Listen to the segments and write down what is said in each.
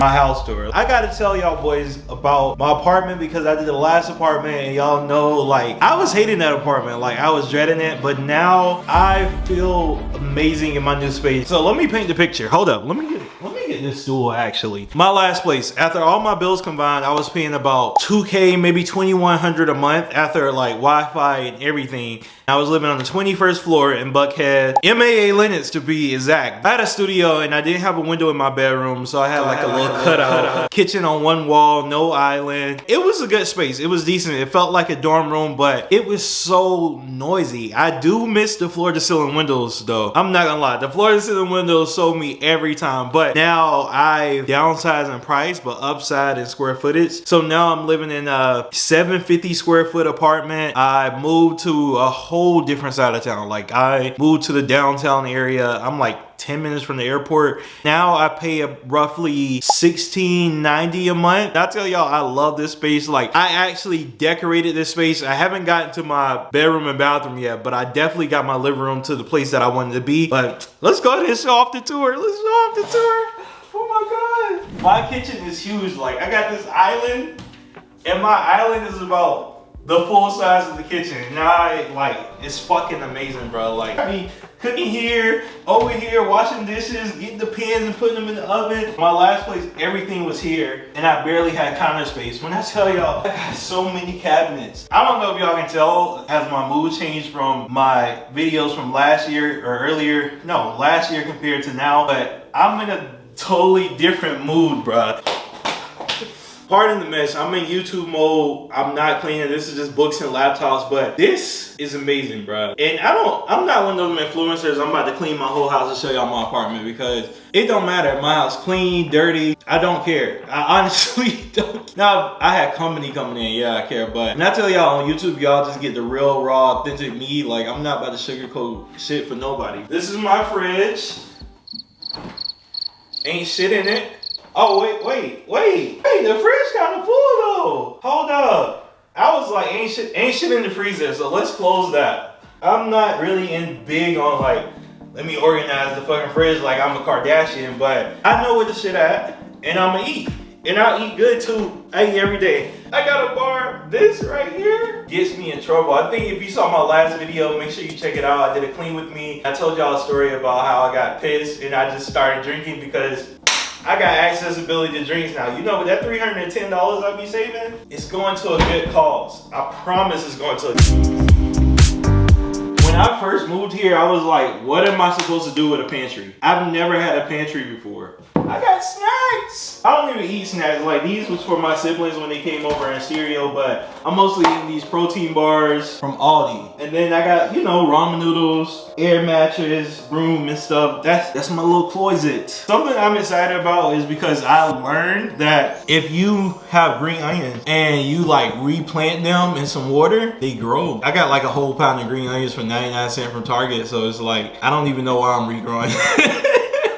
my house tour. I gotta tell y'all boys about my apartment because I did the last apartment and y'all know, like, I was hating that apartment. Like, I was dreading it, but now I feel amazing in my new space. So let me paint the picture. Hold up, let me get this stool actually. My last place, after all my bills combined, I was paying about 2K, maybe 2,100 a month after like Wi-Fi and everything. I was living on the 21st floor in Buckhead, MAA Linux to be exact. I had a studio and I didn't have a window in my bedroom, so I had like a little cutout. Kitchen on one wall, no island. It was a good space. It was decent. It felt like a dorm room, but it was so noisy. I do miss the floor to ceiling windows though. I'm not gonna lie. The floor to ceiling windows sold me every time, but now I downsized in price, but upside in square footage. So now I'm living in a 750 square foot apartment. I moved to a whole different side of town. Like, I moved to the downtown area. I'm like 10 minutes from the airport. Now I pay roughly $16.90 a month. I tell y'all, I love this space. Like, I actually decorated this space. I haven't gotten to my bedroom and bathroom yet, but I definitely got my living room to the place that I wanted to be. But let's go ahead and show off the tour. Let's show off the tour. Oh my God. My kitchen is huge. Like, I got this island, and my island is about the full size of the kitchen. Now, like, it's fucking amazing, bro. Like, I mean, cooking here, over here, washing dishes, getting the pans and putting them in the oven. My last place, everything was here, and I barely had counter space. When I tell y'all, I got so many cabinets. I don't know if y'all can tell as my mood changed from my videos from last year or earlier. No, last year compared to now, but I'm in a totally different mood, bro. Pardon the mess, I'm in YouTube mode. I'm not cleaning. This is just books and laptops, but this is amazing, bro. And I'm not one of those influencers. I'm about to clean my whole house and show y'all my apartment because it don't matter. My house clean, dirty, I don't care. I honestly don't. Now, I had company coming in, yeah, I care. But when I tell y'all on YouTube, y'all just get the real, raw, authentic me. Like, I'm not about to sugarcoat shit for nobody. This is my fridge. Ain't shit in it. Oh, wait, the fridge kind of full though. Hold up. I was like, ain't shit in the freezer, so let's close that. I'm not really big on like, let me organize the fucking fridge like I'm a Kardashian, but I know where the shit at, and I'ma eat. And I'll eat good too. I eat every day. I got a bar. This right here gets me in trouble. I think if you saw my last video, make sure you check it out. I did a clean with me. I told y'all a story about how I got pissed and I just started drinking because I got accessibility to drinks now. You know, with that $310 I'll be saving, it's going to a good cause. I promise it's going to When I first moved here, I was like, what am I supposed to do with a pantry? I've never had a pantry before. I got snacks. I don't even eat snacks. Like, these was for my siblings when they came over and cereal, but I'm mostly eating these protein bars from Aldi. And then I got, you know, ramen noodles, air mattress, broom and stuff. That's my little closet. Something I'm excited about is because I learned that if you have green onions and you like replant them in some water, they grow. I got like a whole pound of green onions for 99 cents from Target, so it's like, I don't even know why I'm regrowing.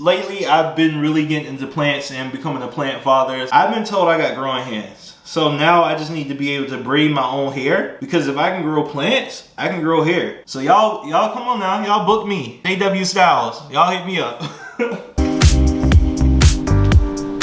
Lately, I've been really getting into plants and becoming a plant father. I've been told I got growing hands. So now I just need to be able to braid my own hair, because if I can grow plants, I can grow hair. So y'all come on now, y'all book me. AW Styles, y'all hit me up.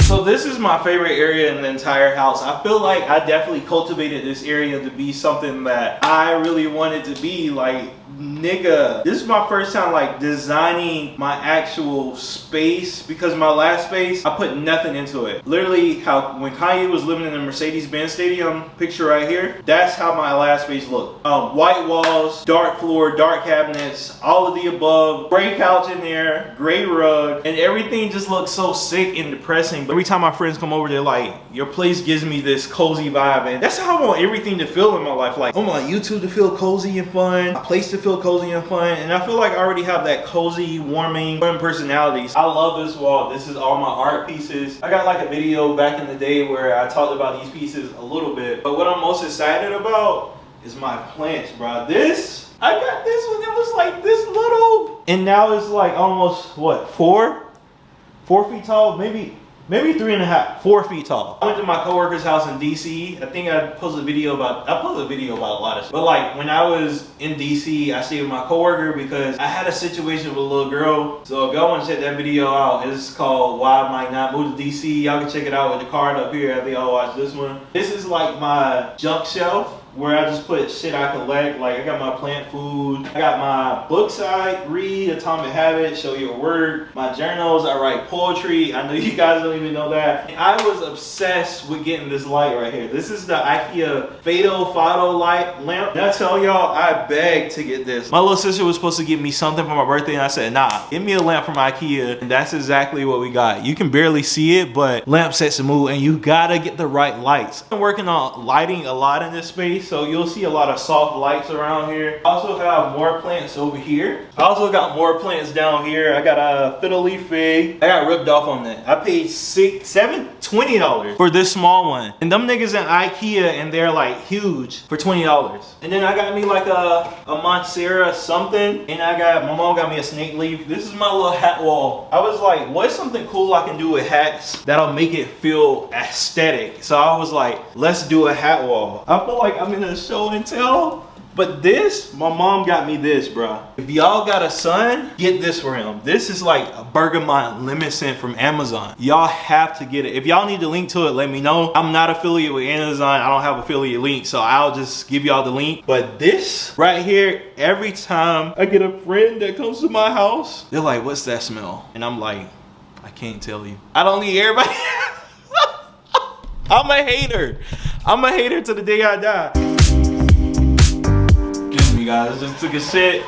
So this is my favorite area in the entire house. I feel like I definitely cultivated this area to be something that I really wanted to be. Like, nigga, this is my first time like designing my actual space, because my last space, I put nothing into it. Literally, how when Kanye was living in the Mercedes-Benz Stadium, picture right here, that's how my last space looked. White walls, dark floor, dark cabinets, all of the above, gray couch in there, gray rug, and everything just looks so sick and depressing. But every time my friends come over, they're like, your place gives me this cozy vibe, and that's how I want everything to feel in my life. Like, I want YouTube to feel cozy and fun, a place to feel cozy and fun, and I feel like I already have that cozy, warming, fun personality. I love this wall. This is all my art pieces. I got like a video back in the day where I talked about these pieces a little bit, but what I'm most excited about is my plants, bro. I got this when it was like this little, and now it's like almost what, 4 feet tall, maybe maybe 3.5, 4 feet tall. I went to my coworker's house in DC. I think I posted a video about a lot of shit. But like when I was in DC, I stayed with my coworker because I had a situation with a little girl. So if y'all want to check that video out, it's called Why I Might Not Move to DC. Y'all can check it out with the card up here after y'all watch this one. This is like my junk shelf, where I just put shit I collect. Like I got my plant food, I got my book side, read Atomic Habits, Show Your Work, my journals, I write poetry. I know you guys don't even know that. I was obsessed with getting this light right here. This is the IKEA Fado light lamp. And I tell y'all, I begged to get this. My little sister was supposed to give me something for my birthday and I said, nah, give me a lamp from IKEA. And that's exactly what we got. You can barely see it, but lamp sets the mood and you gotta get the right lights. I'm working on lighting a lot in this space, so you'll see a lot of soft lights around here. I also have more plants over here. I also got more plants down here. I got a fiddle leaf fig. I got ripped off on that. I paid $20 for this small one. And them niggas in IKEA and they're like huge for $20. And then I got me like a Monstera something. And my mom got me a snake leaf. This is my little hat wall. I was like, what's something cool I can do with hats that'll make it feel aesthetic? So I was like, let's do a hat wall. I feel like I'm in a show and tell. But this, my mom got me this, bro. If y'all got a son, get this for him. This is like a bergamot lemon scent from Amazon. Y'all have to get it. If y'all need the link to it, let me know. I'm not affiliated with Amazon. I don't have affiliate link, so I'll just give y'all the link. But this right here, every time I get a friend that comes to my house, they're like, what's that smell? And I'm like, I can't tell you. I don't need everybody. I'm a hater. I'm a hater to the day I die. Excuse me, guys. Just took a shit.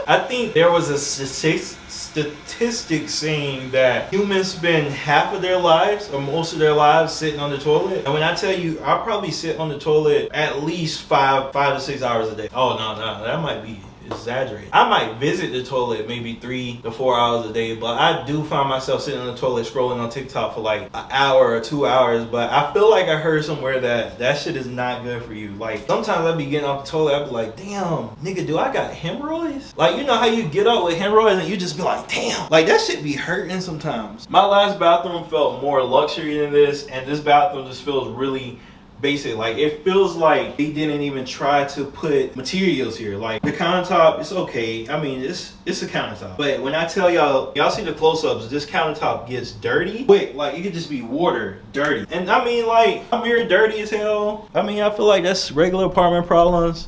I think there was a statistic saying that humans spend half of their lives or most of their lives sitting on the toilet. And when I tell you, I probably sit on the toilet at least 5 to 6 hours a day. Oh, no, that might be exaggerated. I might visit the toilet maybe 3 to 4 hours a day, but I do find myself sitting on the toilet scrolling on TikTok for like an hour or 2 hours. But I feel like I heard somewhere that shit is not good for you. Like sometimes I be getting off the toilet, I be like, damn, nigga, do I got hemorrhoids? Like, you know how you get up with hemorrhoids and you just be like, damn, like that shit be hurting sometimes. My last bathroom felt more luxury than this, and this bathroom just feels really basic. Like it feels like they didn't even try to put materials here. Like the countertop, it's okay. I mean, it's a countertop. But when I tell y'all see the close-ups, this countertop gets dirty quick. Like it could just be water dirty. And I mean, like I'm here dirty as hell. I mean, I feel like that's regular apartment problems.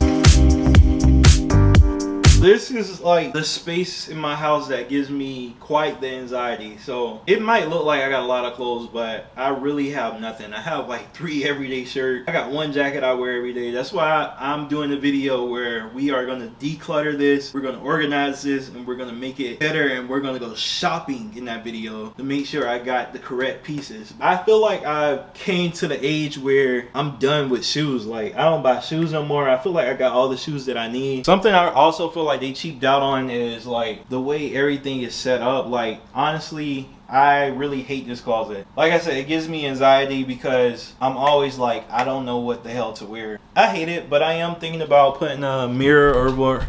This is like the space in my house that gives me quite the anxiety. So it might look like I got a lot of clothes, but I really have nothing. I have like 3 everyday shirts. I got 1 jacket I wear every day. That's why I'm doing a video where we are going to declutter this. We're going to organize this and we're going to make it better, and we're going to go shopping in that video to make sure I got the correct pieces. I feel like I came to the age where I'm done with shoes. Like I don't buy shoes no more. I feel like I got all the shoes that I need. Something I also feel like they cheaped out on is like the way everything is set up. Like honestly, I really hate this closet. Like I said, it gives me anxiety because I'm always like, I don't know what the hell to wear. I hate it, but I am thinking about putting a mirror or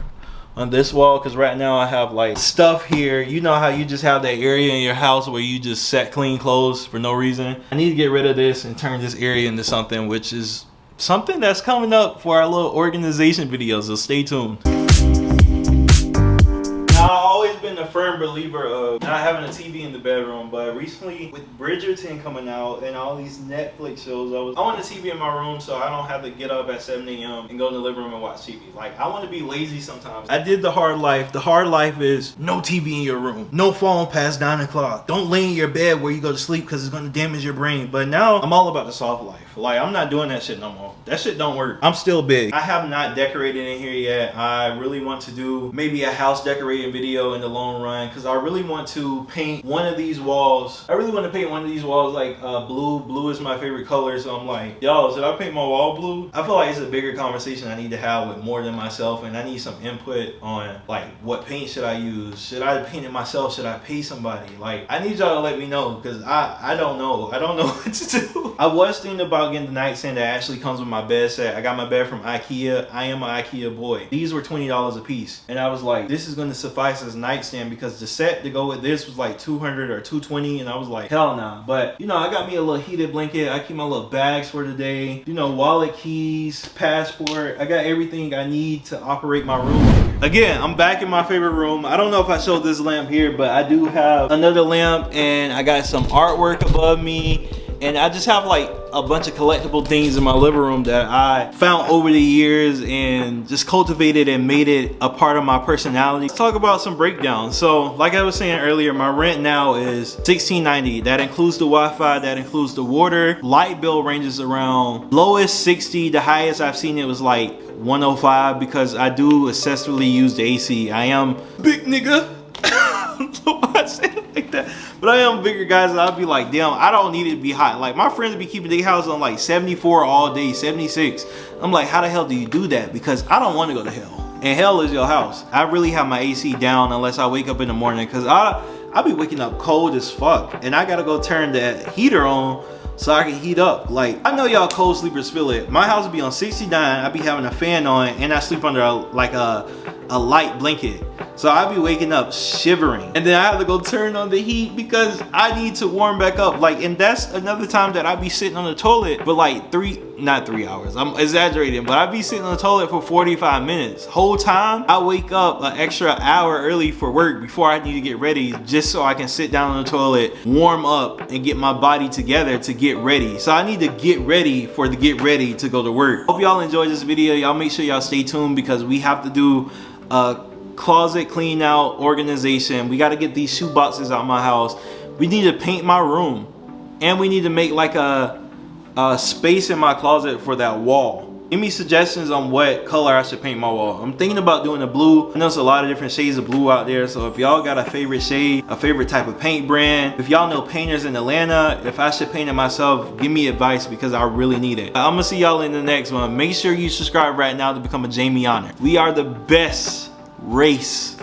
on this wall, because right now I have like stuff here. You know how you just have that area in your house where you just set clean clothes for no reason? I need to get rid of this and turn this area into something, which is something that's coming up for our little organization videos, so stay tuned. I've always been a firm believer of not having a TV in the bedroom, but recently with Bridgerton coming out and all these Netflix shows, I want a TV in my room so I don't have to get up at 7 a.m. and go in the living room and watch TV. Like, I want to be lazy sometimes. I did the hard life. The hard life is no TV in your room, no phone past 9 o'clock. Don't lay in your bed where you go to sleep because it's going to damage your brain. But now I'm all about the soft life. Like, I'm not doing that shit no more. That shit don't work. I'm still big. I have not decorated in here yet. I really want to do maybe a house decorating video in the long run, because I really want to paint one of these walls. I really want to paint one of these walls like blue. Blue is my favorite color, so I'm like, yo, should I paint my wall blue? I feel like it's a bigger conversation I need to have with more than myself, and I need some input on like what paint should I use? Should I paint it myself? Should I pay somebody? Like, I need y'all to let me know, because I don't know. I don't know what to do. I was thinking about getting the nightstand that actually comes with my bed set. I got my bed from IKEA. I am an IKEA boy. These were $20 a piece, and I was like, this is going to suffice suffice as a nightstand because the set to go with this was like 200 or 220, and I was like, hell nah. But you know, I got me a little heated blanket. I keep my little bags for the day. You know, wallet, keys, passport. I got everything I need to operate my room. Again, I'm back in my favorite room. I don't know if I showed this lamp here, but I do have another lamp, and I got some artwork above me. And I just have like a bunch of collectible things in my living room that I found over the years and just cultivated and made it a part of my personality. Let's talk about some breakdowns. So like I was saying earlier, my rent now is $16.90. That includes the Wi-Fi, that includes the water. Light bill ranges around lowest 60, the highest I've seen it was like 105 because I do excessively use the AC. I am big nigga. So I say it like that, but I am bigger, guys, and I'll be like, damn, I don't need it to be hot. Like my friends be keeping their house on like 74 all day, 76. I'm like, how the hell do you do that? Because I don't want to go to hell, and hell is your house. I really have my AC down unless I wake up in the morning, because I be waking up cold as fuck, and I gotta go turn that heater on so I can heat up. Like, I know y'all cold sleepers feel it. My house be on 69. I be having a fan on, and I sleep under a light blanket. So I be waking up shivering, and then I have to go turn on the heat because I need to warm back up. Like, and that's another time that I be sitting on the toilet for like not 3 hours, I'm exaggerating, but I be sitting on the toilet for 45 minutes. Whole time I wake up an extra hour early for work before I need to get ready, just so I can sit down on the toilet, warm up, and get my body together to get ready. So I need to get ready for the get ready to go to work. Hope y'all enjoyed this video. Y'all make sure y'all stay tuned because we have to do closet clean out organization. We got to get these shoe boxes out of my house. We need to paint my room, and we need to make like a space in my closet for that wall. Give me suggestions on what color I should paint my wall. I'm thinking about doing a blue. I know there's a lot of different shades of blue out there, so if y'all got a favorite shade, a favorite type of paint brand, if y'all know painters in Atlanta, if I should paint it myself, give me advice because I really need it. I'm gonna see y'all in the next one. Make sure you subscribe right now to become a Jamie Honor. We are the best race